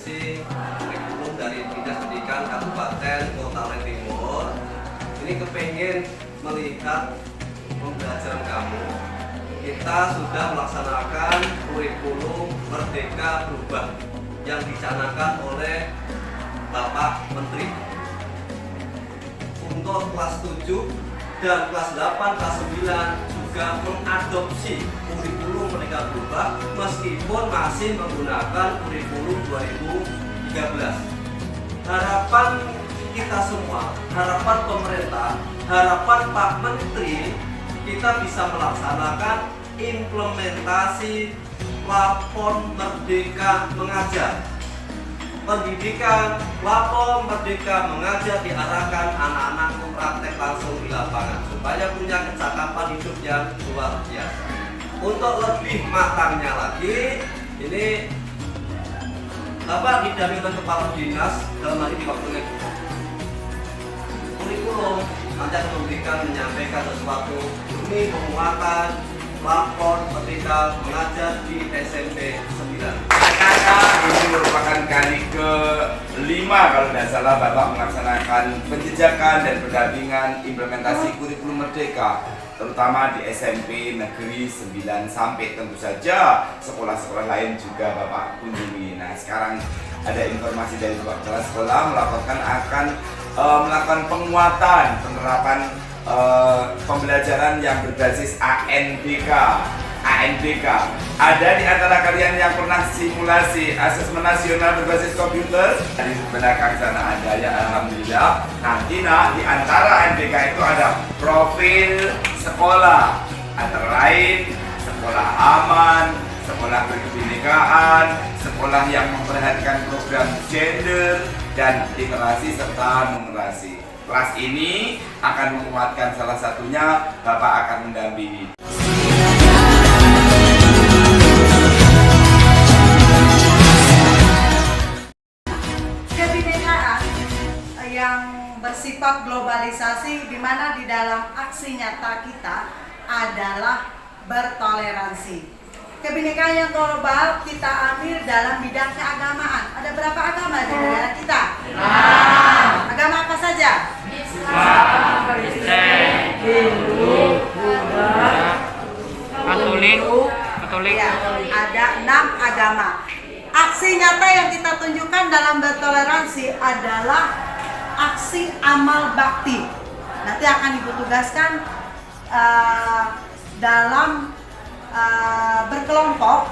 revisi kurikulum dari Dinas Pendidikan Kabupaten Kota Timur. Ini kepengen melihat pembelajaran kamu. Kita sudah melaksanakan kurikulum Merdeka Berubah yang dicanangkan oleh Bapak Menteri. Untuk kelas 7 dan kelas 8, kelas 9 juga mengadopsi kurikulum Merdeka Berubah meskipun masih menggunakan kurikulum 2013. Harapan kita semua, harapan pemerintah, harapan Pak Menteri, kita bisa melaksanakan implementasi Lapor Merdeka Mengajar. Pendidikan Lapor Merdeka Mengajar diarahkan anak-anak praktek langsung di lapangan supaya punya kecakapan hidup yang luar biasa. Untuk lebih matangnya lagi, ini Bapak didampingi oleh Kepala Dinas dalam hal ini waktu kurikulum nanti akan memberikan menyampaikan sesuatu demi penguatan Lapor Merdeka Mengajar di SMP 9. Ini merupakan kali ke-5 kalau tidak salah Bapak melaksanakan penjejakan dan pendampingan implementasi kurikulum Merdeka, terutama di SMP Negeri 9 sampai tentu saja sekolah-sekolah lain juga Bapak kunjungi. Nah, sekarang ada informasi dari Bapak Kepala Sekolah melaporkan akan melakukan penguatan penerapan pembelajaran yang berbasis ANBK. Ada di antara kalian yang pernah simulasi asesmen nasional berbasis komputer? Di belakang sana ada ya, alhamdulillah. Nanti di antara ANBK itu ada profil sekolah, antara lain sekolah aman, sekolah berkebinekaan, sekolah yang memperhatikan program gender dan literasi serta numerasi. Kelas ini akan menguatkan salah satunya, Bapak akan mendampingi. Kebinekaan yang bersifat globalisasi, di mana di dalam aksi nyata kita adalah bertoleransi. Kebinekaan yang global kita ambil dalam bidang keagamaan. Ada berapa agama di negara kita? Agama apa saja? Kristen, Hindu, Buddha, Katolik. Ya, ada 6 agama. Aksi nyata yang kita tunjukkan dalam bertoleransi adalah aksi amal bakti. Nanti akan Ibu tugaskan dalam berkelompok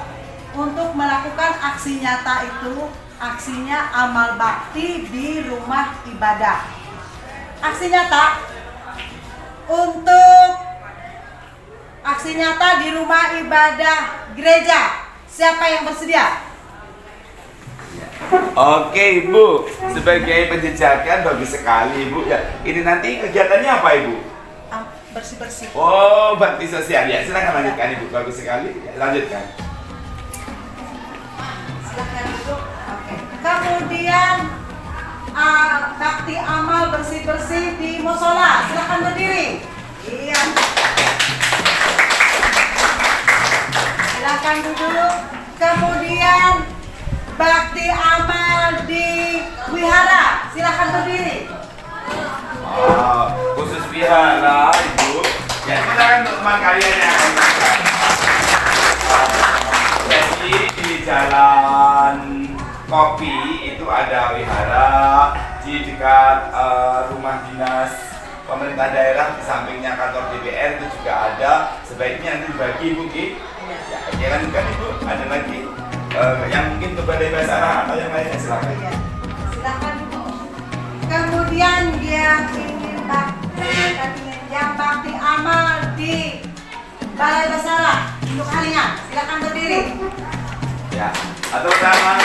untuk melakukan aksi nyata itu, aksinya amal bakti di rumah ibadah. Aksi nyata untuk aksi nyata di rumah ibadah gereja. Siapa yang bersedia? Oke Ibu, sebagai penjejakan bagus sekali Ibu ya. Ini nanti kegiatannya apa Ibu? Bersih-bersih. Oh, bakti sosial ya. Silakan lanjutkan Ibu, bagus sekali. Ya, lanjutkan. Silakan duduk. Oke. Kemudian bakti amal bersih-bersih di musola. Silakan berdiri. Iya. Silakan duduk. Kemudian bakti amal di wihara. Silakan berdiri. Khusus wihara Ibu. Ya, silakan untuk teman kalian yang akan melakukan. Jadi di Jalan Kopi itu ada wihara, di dekat rumah dinas pemerintah daerah di sampingnya kantor DPR itu juga ada. Sebaiknya nanti dibagi Ibu ya, jalan kan Ibu, ada lagi yang mungkin ke Balai Bahasa Arab atau yang lainnya silakan. Ya. Silakan duduk. Kemudian yang ingin bakti amal di Balai Bahasa Arab untuk Halingan, silakan berdiri. Ya, atau pertama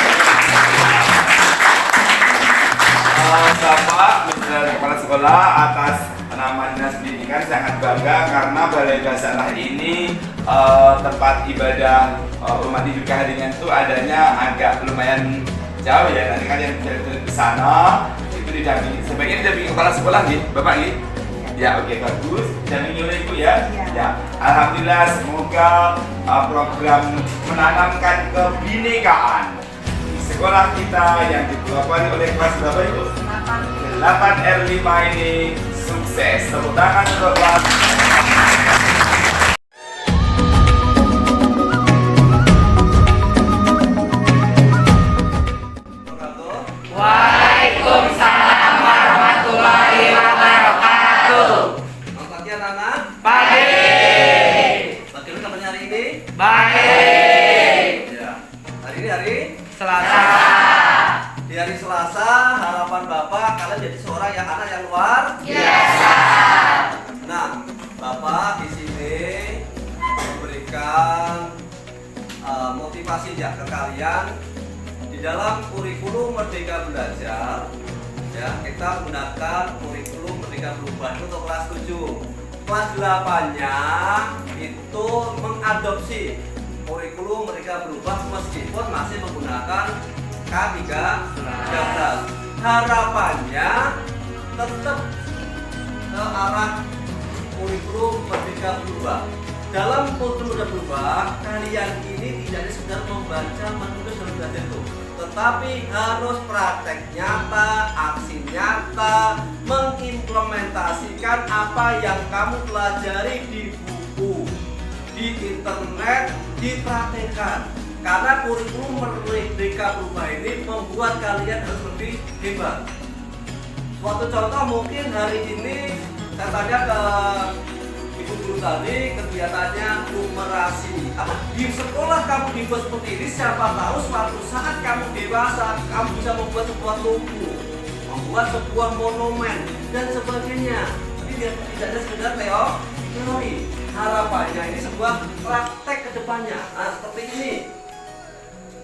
Bapak Kepala Sekolah atas nama Dinas Pendidikan sangat bangga karena Balai Bahasa Arab ini tempat ibadah umat di Halingan itu adanya agak lumayan jauh ya. Nanti kalian bisa ke sana itu didampingi. Sebaiknya didampingi kepala sekolah gitu, Bapak gitu. Ya, oke, bagus. Didampingi oleh Ibu ya. Ya, alhamdulillah semoga program menanamkan kebinekaan di sekolah sekolah kita yang dipelopori oleh kelas berapa Ibu? 8R5 ini sukses. Tepuk tangan untuk kelas. Waalaikumsalam warahmatullahi wabarakatuh. Selamat pagi anak-anak. Pagi. Bagaimana kabarnya hari ini? Baik. Ya. Hari ini hari Selasa. di hari Selasa, harapan Bapak kalian jadi seorang yang anak yang luar Biasa. Nah, Bapak di sini memberikan motivasi ya ke kalian di dalam kurikulum Merdeka Belajar. Ya, kita gunakan kurikulum Merdeka Berubah itu untuk kelas 7. Kelas 8-nya itu mengadopsi kurikulum Merdeka Berubah meskipun masih menggunakan K13. Harapannya tetap ke arah kurikulum Merdeka Berubah. Dalam kurikulum Merdeka Berubah, kalian ini tidak hanya sekedar membaca, menulis, dan belajar itu, tetapi harus praktek nyata, aksi nyata, mengimplementasikan apa yang kamu pelajari di buku, di internet, dipraktekkan. Karena kurikulum Merdeka Berubah ini membuat kalian harus lebih hebat. Suatu contoh mungkin hari ini saya tanya ke ibu guru tadi, kegiatannya numerasi. Apa di sekolah kamu dibuat seperti ini, siapa tahu suatu saat kamu dewasa kamu bisa membuat sebuah logo, membuat sebuah monumen dan sebagainya. Jadi tidak ada sekedar teori. Harapannya ini sebuah praktek ke depannya. Nah, seperti ini.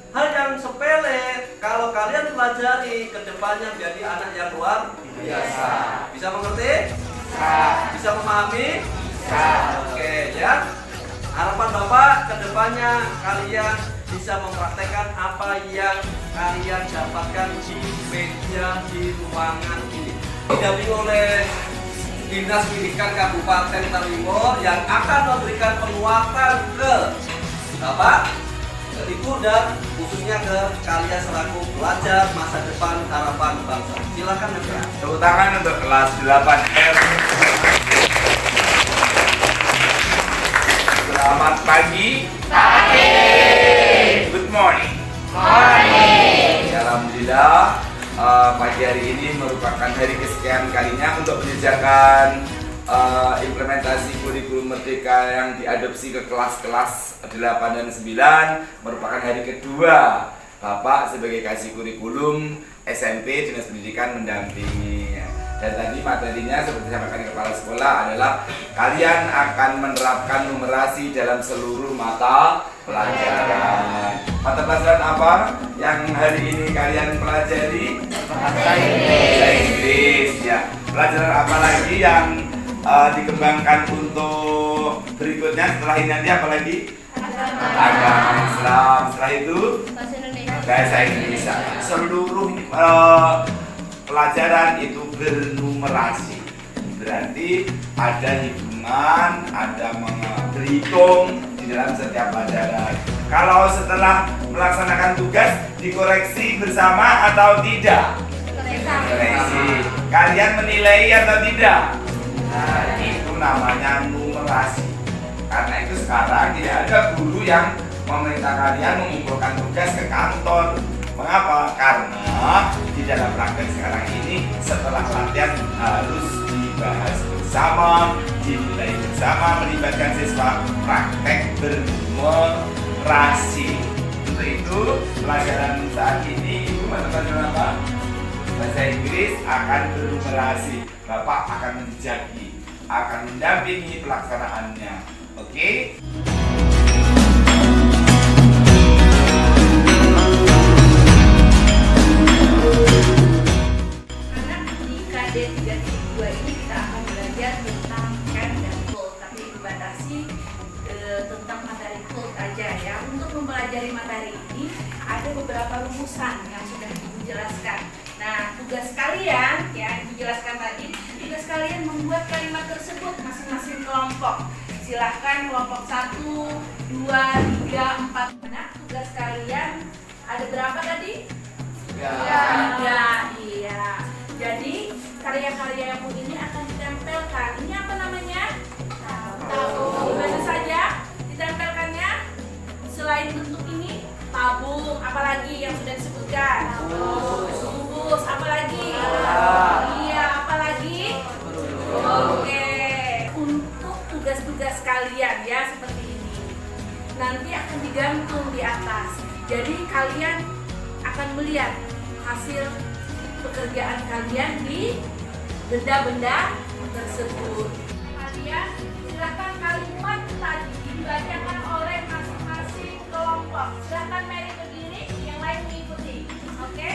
Hal yang sepele kalau kalian pelajari ke depannya menjadi anak yang luar biasa. Bisa mengerti? Bisa memahami? Oke ya. Harapan Bapak ke depannya kalian bisa mempraktekkan apa yang kalian dapatkan di meja di ruangan ini. Didampingi oleh Dinas Pendidikan Kabupaten Timur yang akan memberikan penguatan ke Bapak, ke Ibu, dan khususnya ke kalian selaku pelajar masa depan harapan bangsa. Silakan ya. Tepuk tangan untuk kelas 8R. Selamat pagi. Good morning. Alhamdulillah, pagi hari ini merupakan hari kesekian kalinya untuk mengerjakan implementasi kurikulum Merdeka yang diadopsi ke kelas-kelas 8 dan 9. Merupakan hari kedua Bapak sebagai kasih kurikulum SMP Dinas Pendidikan mendampingi. Dan tadi materinya seperti disampaikan kepala sekolah adalah kalian akan menerapkan numerasi dalam seluruh mata pelajaran. Mata pelajaran apa yang hari ini kalian pelajari? Bahasa Inggris. Ya. Pelajaran apa lagi yang dikembangkan untuk berikutnya? Setelah ini nanti apa lagi? Agama Islam. Setelah itu bahasa Indonesia. Seluruh pelajaran itu bernumerasi, berarti ada hitungan, ada berhitung di dalam setiap pelajaran. Kalau setelah melaksanakan tugas dikoreksi bersama atau tidak? Koreksi. Kalian menilai atau tidak? Nah, itu namanya numerasi. Karena itu sekarang tidak ada guru yang memerintah kalian mengumpulkan tugas ke kantor. Mengapa? Karena di dalam praktek sekarang ini setelah latihan harus dibahas bersama, dinilai bersama, melibatkan siswa, praktek bernumerasi. Untuk itu pelajaran saat ini Ibu mata pelajaran apa? Bahasa Inggris akan bernumerasi. Bapak akan menjagi, akan mendampingi pelaksanaannya. Oke? D3.2 ini kita akan belajar tentang CAN dan code, tapi dibatasi tentang materi code aja ya. Untuk mempelajari materi ini ada beberapa rumusan yang sudah dijelaskan. Nah, tugas kalian ya dijelaskan tadi, tugas kalian membuat kalimat tersebut masing-masing kelompok. Silahkan kelompok 1, 2, 3, 4. Nah, tugas kalian ada berapa tadi? Tidak, iya. Jadi karya-karya yang ini akan ditempelkan. Ini apa namanya? Tabung. Mana saja ditempelkannya? Selain bentuk ini, tabung. Apalagi yang sudah disebutkan? Bungkus. Apalagi? Iya, apalagi? Oke. Untuk tugas-tugas kalian ya seperti ini. Nanti akan digantung di atas. Jadi kalian akan melihat hasil pekerjaan kalian di benda-benda tersebut. Kalian silakan kalimat tadi dibacakan oleh masing-masing kelompok. Silakan Mary berdiri, yang lain mengikuti. Oke?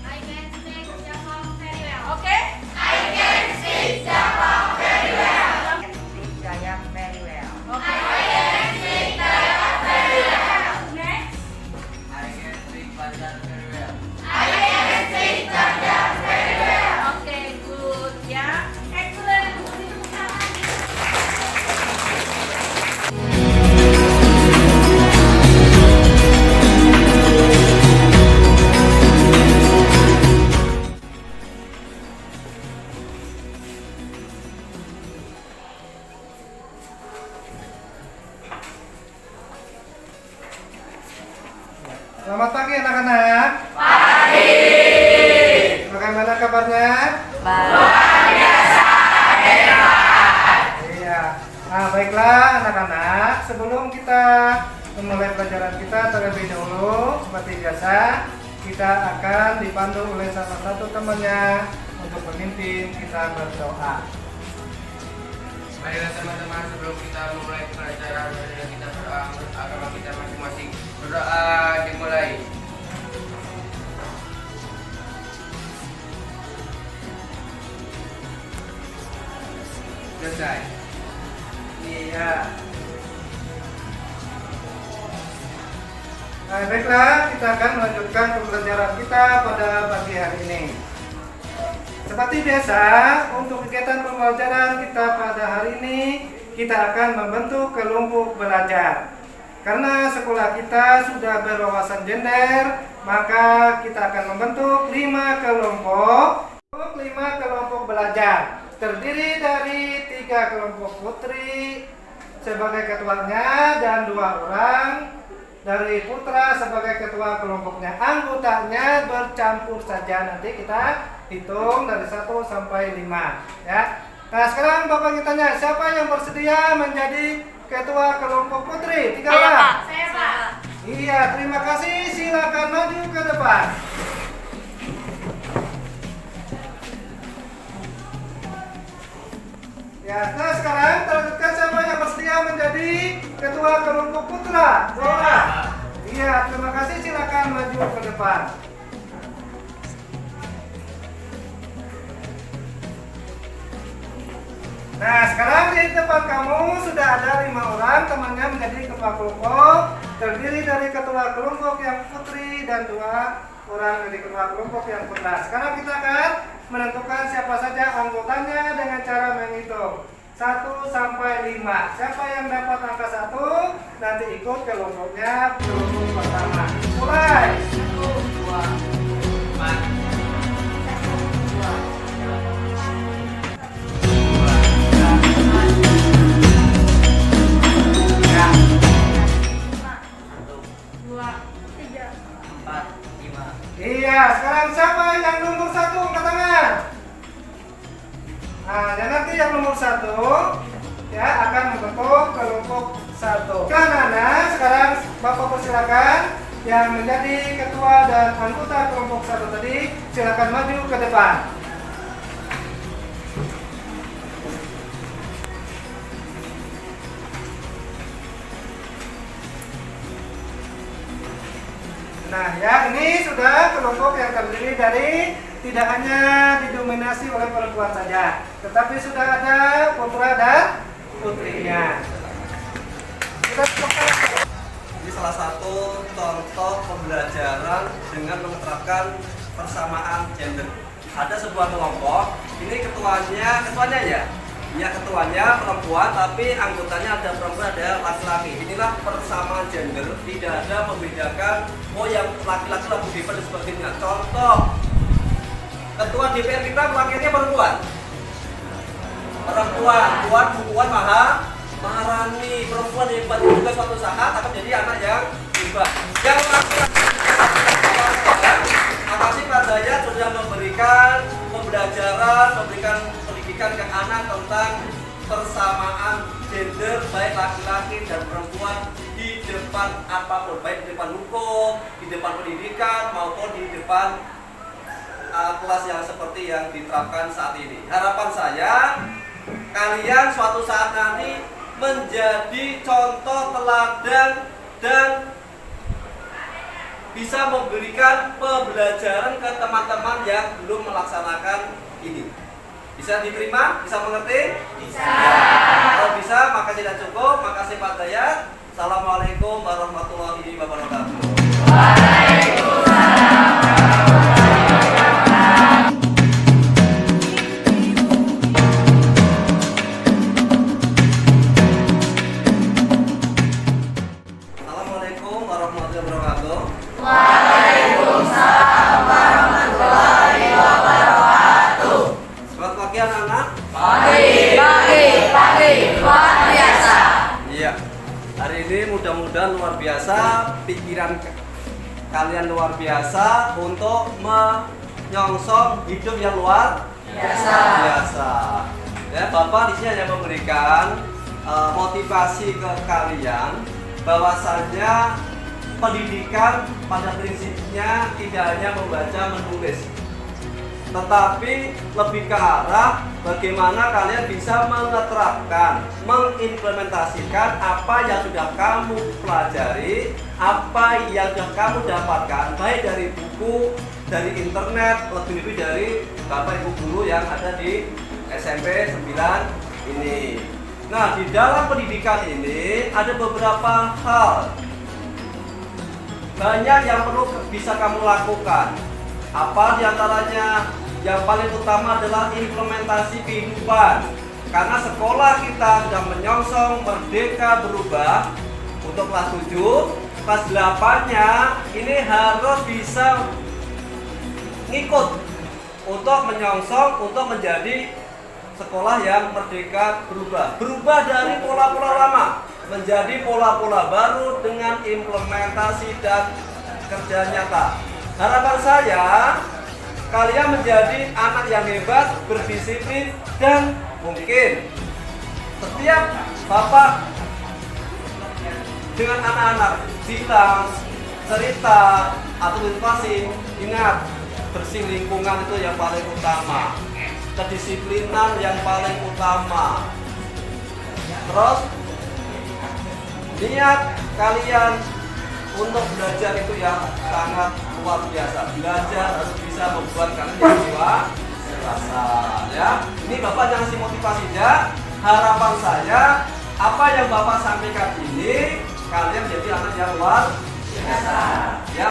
I can speak Japan very well. Oke? I can speak Japan very well. Jaya very well. Oke. I can speak Japan very well. Next. I can speak Banjar very well. Oke, good ya. Excellent. Tepuk tangan. Selamat pagi anak-anak. Pagi. Bagaimana kabarnya? Luar biasa hebat. Iya. Nah, baiklah anak-anak, sebelum kita memulai pelajaran kita terlebih dahulu seperti biasa, kita akan dipandu oleh salah satu temannya untuk memimpin kita berdoa. Marilah teman-teman, sebelum kita memulai pelajaran, marilah kita berdoa menurut agama kita masing-masing. Berdoa dimulai. Selesai. Iya. Nah, baiklah, kita akan melanjutkan pembelajaran kita pada pagi hari ini. Seperti biasa, untuk kegiatan pembelajaran kita pada hari ini, kita akan membentuk kelompok belajar. Karena sekolah kita sudah berwawasan gender, maka kita akan membentuk 5 kelompok belajar. Terdiri dari 3 kelompok putri sebagai ketuanya dan 2 orang dari putra sebagai ketua kelompoknya. Anggotanya bercampur saja, nanti kita hitung dari 1 sampai 5 ya. Nah, sekarang Bapak tanya, siapa yang bersedia menjadi ketua kelompok putri? 3 orang. Saya Pak. Iya, terima kasih. Silakan maju ke depan. Ya, nah sekarang teruskan siapa yang bersedia menjadi ketua kelompok putra? 2 orang. Iya, terima kasih. Silakan maju ke depan. Nah, sekarang di depan kamu sudah ada 5 orang temannya menjadi ketua kelompok, terdiri dari ketua kelompok yang putri dan 2 orang dari ketua kelompok yang putra. Sekarang kita akan menentukan siapa saja anggotanya dengan cara menghitung 1 sampai 5. Siapa yang dapat angka 1 nanti ikut kelompoknya, kelompok pertama. Mulai. 1, 2, 4. Iya, sekarang siapa yang nomor 1 angkat tangan? Nah, dan nanti yang nomor 1 ya akan membentuk kelompok 1. Anak-anak, sekarang Bapak persilakan yang menjadi ketua dan anggota kelompok 1 tadi, silakan maju ke depan. Nah ya, ini sudah kelompok yang terdiri dari tidak hanya didominasi oleh perempuan saja, tetapi sudah ada putra dan putrinya. Ini salah satu contoh pembelajaran dengan menerapkan persamaan gender. Ada sebuah kelompok, ini ketuanya ya, Ya, ketuanya perempuan, tapi anggotanya ada perempuan, ada laki-laki. Inilah persamaan gender, tidak ada membedakan oh yang laki-laki lebih hebat dan sebagainya. Contoh, ketua DPR kita wakilnya perempuan. Puan Maharani, perempuan hebat juga suatu saat akan jadi anak yang hebat. Yang laki-laki Akasi Pradaya sudah memberikan pembelajaran, memberikan pendidikan ke anak tentang persamaan gender baik laki-laki dan perempuan di depan apapun, baik di depan hukum, di depan pendidikan maupun di depan kelas yang seperti yang diterapkan saat ini. Harapan saya kalian suatu saat nanti menjadi contoh teladan dan bisa memberikan pembelajaran ke teman-teman yang belum melaksanakan ini. Bisa diterima? Bisa mengerti? Bisa. Kalau bisa, maka tidak cukup. Makasih Pak Dayat. Assalamualaikum warahmatullahi wabarakatuh. Assalamualaikum warahmatullahi wabarakatuh. Waalaikumsalam warahmatullahi wabarakatuh. Selamat pagi anak-anak. Pagi, luar biasa. Iya. Hari ini mudah-mudahan luar biasa, pikiran kalian luar biasa untuk menyongsong hidup yang luar biasa. Ya, Bapak di sini hanya memberikan motivasi ke kalian bahwasanya pendidikan pada prinsipnya tidak hanya membaca menulis, tetapi lebih ke arah bagaimana kalian bisa menerapkan, mengimplementasikan apa yang sudah kamu pelajari, apa yang sudah kamu dapatkan, baik dari buku, dari internet, lebih-lebih dari Bapak Ibu guru yang ada di SMP 9 ini. Nah, di dalam pendidikan ini ada beberapa hal banyak yang perlu bisa kamu lakukan. Apa diantaranya? Yang paling utama adalah implementasi kehidupan. Karena sekolah kita sudah menyongsong merdeka berubah untuk kelas 7, kelas 8-nya ini harus bisa ngikut untuk menyongsong untuk menjadi sekolah yang merdeka berubah. Berubah dari pola-pola lama menjadi pola-pola baru dengan implementasi dan kerja nyata. Harapan saya kalian menjadi anak yang hebat, berdisiplin, dan mungkin setiap bapak dengan anak-anak bilang cerita atau motivasi, ingat bersih lingkungan itu yang paling utama, kedisiplinan yang paling utama. Terus niat kalian untuk belajar itu yang sangat luar biasa. Belajar harus bisa membuat kalian jiwa serasa, ya. Ini Bapak yang ngasih motivasinya. Harapan saya apa yang Bapak sampaikan ini kalian jadi anak yang luar biasa, ya.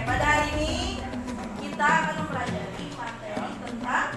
Pada hari ini kita akan mempelajari materi tentang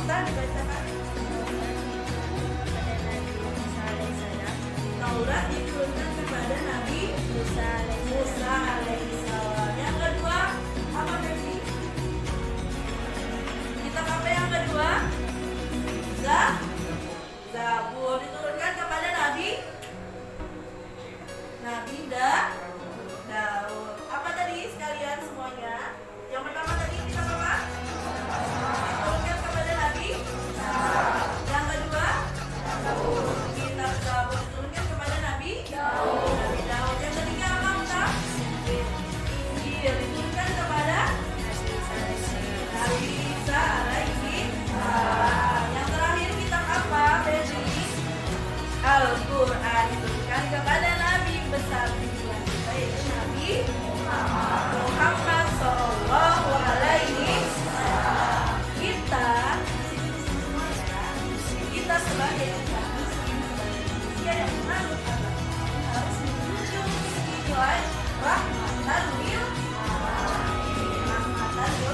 Bisa dibacakan? Taurat diturunkan kepada Nabi Musa alaihissalam. Yang kedua, apa tadi? Kitab apa yang kedua? Zabur diturunkan kepada Nabi Daud. Apa tadi sekalian semuanya? Yang pertama tadi kitab apa? Diturunkan kepada Nabi. Yang kedua, kitab Zabur diturunkan kepada Nabi Daud. Yang ketiga apa kita? Injil diturunkan kepada Nabi Isa alaihi salam. Yang terakhir kitab apa? Al-Quran diturunkan kepada Nabi besar tujuan kita, yaitu Nabi Muhammad Sallallahu Alaihi Wasallam. Kita sebagai manusia yang menganut agama harus menunjukkan nilai rahmatan lil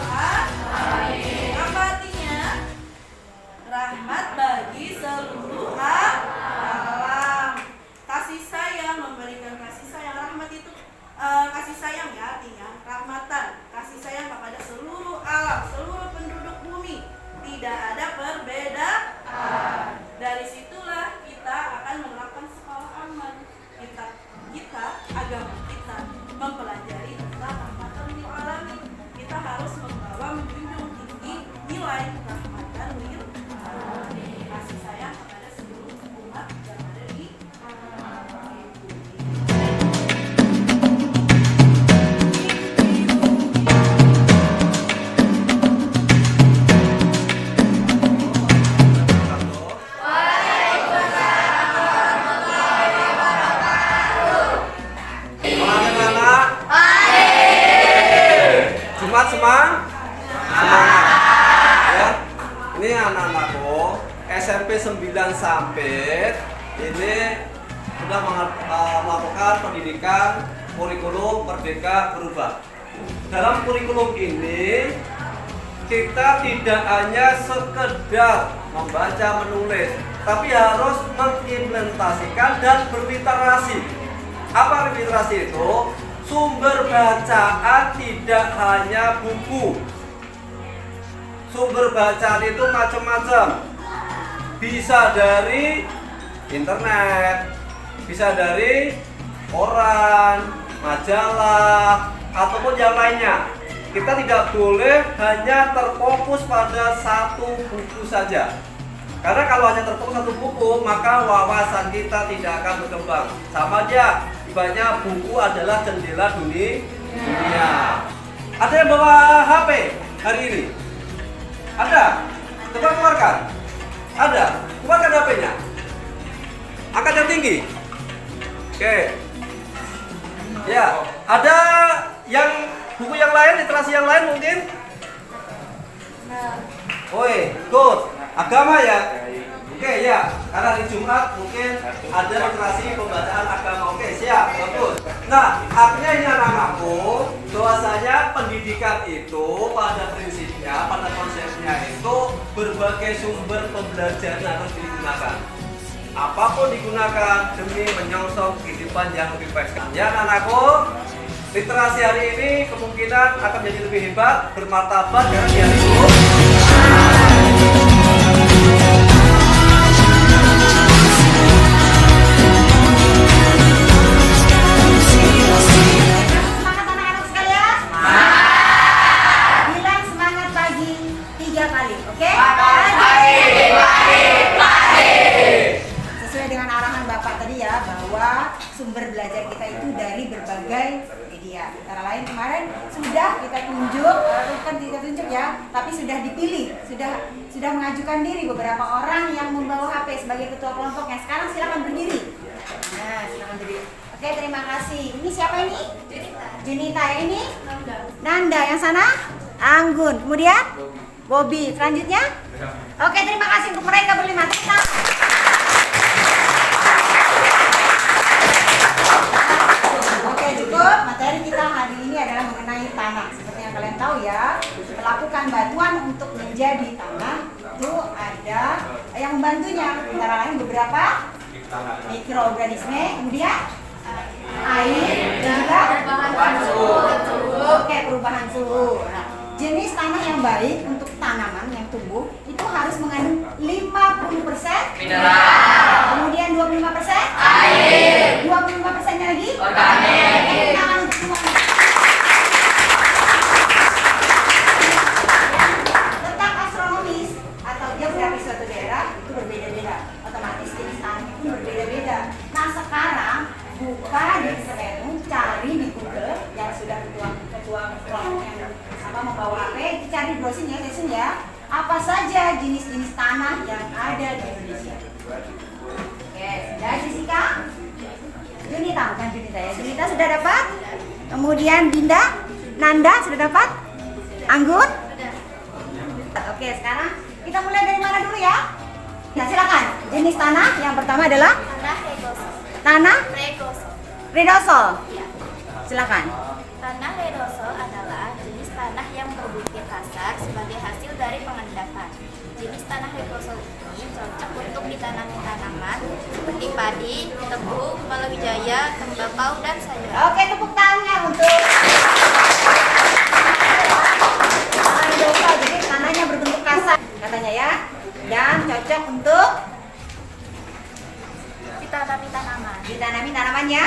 alamin. Apa artinya? Rahmat bagi seluruh alam. Kasih sayang, memberikan kasih sayang. Rahmat itu kasih sayang ya, artinya rahmatan, kasih sayang kepada seluruh alam, seluruh penduduk bumi. Tidak ada perbedaan. Dari situlah kita akan menerapkan sekolah aman. Kita agama kita mempelajari tentang rahmatan lil alamin. Kita harus menjunjung tinggi nilai rahmatan lil alamin, kasih sayang kepada seluruh umat yang ada di semangat ya. Ini anak-anakku SMP 9 sampai ini sudah melakukan pendidikan kurikulum Merdeka Berubah. Dalam kurikulum ini kita tidak hanya sekedar membaca menulis, tapi harus mengimplementasikan dan berliterasi. Apa literasi itu? Sumber bacaan tidak hanya buku. Sumber bacaan itu macam-macam. Bisa dari internet, bisa dari koran, majalah, ataupun yang lainnya. Kita tidak boleh hanya terfokus pada satu buku saja. Karena kalau hanya terfokus satu buku, maka wawasan kita tidak akan berkembang. Sama aja, ibaratnya buku adalah jendela dunia. Ada yang bawa HP hari ini? Ada? Coba keluarkan. Ada? Keluarkan HP-nya. Angkat yang tinggi. Oke. Ya, ada yang buku yang lain, literasi yang lain mungkin? Woi, good. Agama ya? Oke ya, karena di Jumat mungkin ada literasi pembacaan agama. Oke, siap, bagus. Nah, artinya ini anak-anakku, bahwasanya pendidikan itu pada prinsipnya, pada konsepnya itu berbagai sumber pembelajaran harus digunakan. Apapun digunakan demi menyongsong kehidupan yang lebih baik. Ya anak-anakku, literasi hari ini kemungkinan akan menjadi lebih hebat, bermartabat dan di hari itu. Semangat anak-anak sekalian. Bilang semangat pagi 3 kali, oke? Sesuai dengan arahan Bapak tadi ya, bahwa sumber belajar kita itu dari berbagai media. Antara lain kemarin sudah kita tunjuk, bukan kita tunjuk ya, tapi sudah dipilih, sudah mengajukan diri beberapa orang yang membawa HP sebagai ketua kelompoknya. Sekarang silakan berdiri. Nah, silakan berdiri. Oke, terima kasih. Ini siapa ini? Junita. Yang ini? Nanda. Yang sana? Anggun. Kemudian? Bobby. Selanjutnya? Oke, terima kasih untuk mereka berlima. Oke, cukup. Materi kita hari ini adalah mengenai tanah. Seperti yang kalian tahu ya, melakukan batuan untuk menjadi tanah itu ada yang membantunya, antara lain beberapa mikroorganisme, kemudian air, dan juga Perubahan suhu. Oke, perubahan suhu. Nah, jenis tanah yang baik untuk tanaman yang tumbuh itu harus mengandung 50% Mineral. kemudian 25% Air. 25%-nya lagi Organik. tangan untuk semuanya. Tentang astronomis atau geografi suatu daerah itu berbeda-beda, otomatis jenis tanahnya pun berbeda-beda. Nah sekarang buka di internet, cari di Google yang sudah ketua kelompok yang membawa HP, cari browsing ya, listen ya, apa saja jenis-jenis tanah yang ada di Indonesia. Oke, sudah Jessica? Junita, bukan Junita ya. Junita sudah dapat? Kemudian Dinda, Nanda sudah dapat? Anggun? Oke, sekarang kita mulai dari mana dulu ya? Nah, silakan. Jenis tanah yang pertama adalah Tanah redosol. tanah Redosol. redosol. Ya. Silakan. Tanah redosol adalah jenis tanah yang berbukit kasar sebagai hasil dari pengendapan. Jenis tanah redosol ini cocok untuk ditanami tanaman seperti padi, tebu, palawija, tembakau, dan sayuran. Oke, tepuk tangan untuk tanah redosol. Jadi tanahnya berbentuk kasar katanya ya, dan cocok untuk Ditanami tanaman. ditanami tanamannya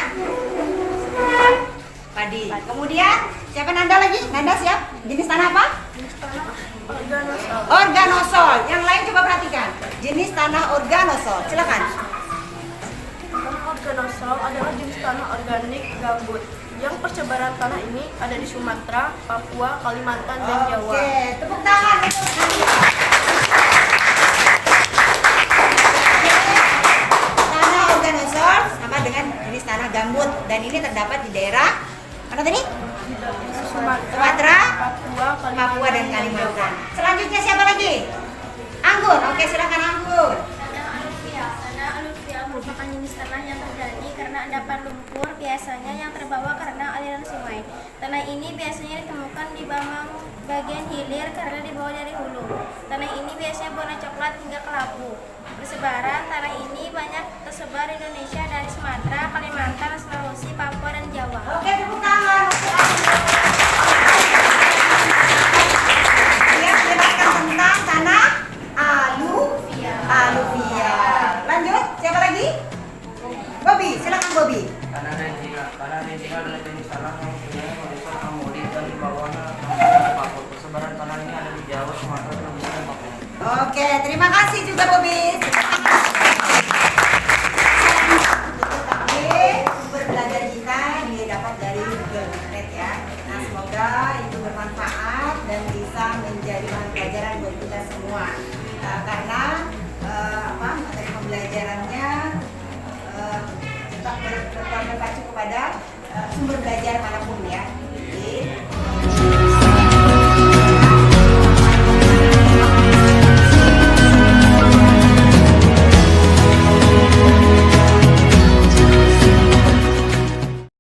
padi. Kemudian siapa Nanda lagi? Nanda siap? Jenis tanah apa? Organosol. Organosol. Yang lain coba perhatikan. Jenis tanah organosol. Silakan. Tanah organosol adalah jenis tanah organik gambut yang persebaran tanah ini ada di Sumatera, Papua, Kalimantan, dan Jawa. Oke, tepuk tangan. Tanah organosol sama dengan jenis tanah gambut dan ini terdapat di daerah mana tadi? Sumatera, Papua dan Kalimantan. Selanjutnya siapa lagi? Anggun. Oke, silakan Anggun. Tanah aluvial. Tanah aluvial merupakan jenis tanah yang terjadi karena endapan lumpur, biasanya yang terbawa karena aliran sungai. Tanah ini biasanya ditemukan di bagian hilir karena dibawa dari hulu. Tanah ini biasanya berwarna coklat hingga kelabu. Persebaran tanah ini banyak tersebar di Indonesia dari Sumatera, Kalimantan, Sulawesi, Papua, dan Jawa. Oke, tepuk tangan. Dia menjelaskan tentang tanah aluvial. Lanjut, siapa lagi? Bobby, silakan Bobby. Tanah renjinga. Tanah renjinga adalah jenis tanah yang mempunyai kondisi amolit dan di bawahnya Papua. Persebaran tanah ini ada di Jawa, Sumatera, Sulawesi, dan Papua. Oke, terima kasih juga Bobby. Sumber belajar kita didapat dari Google Internet ya. Nah, semoga itu bermanfaat dan bisa menjadi bahan pelajaran buat kita semua. Karena materi pembelajarannya tetap berpacu kepada sumber belajar manapun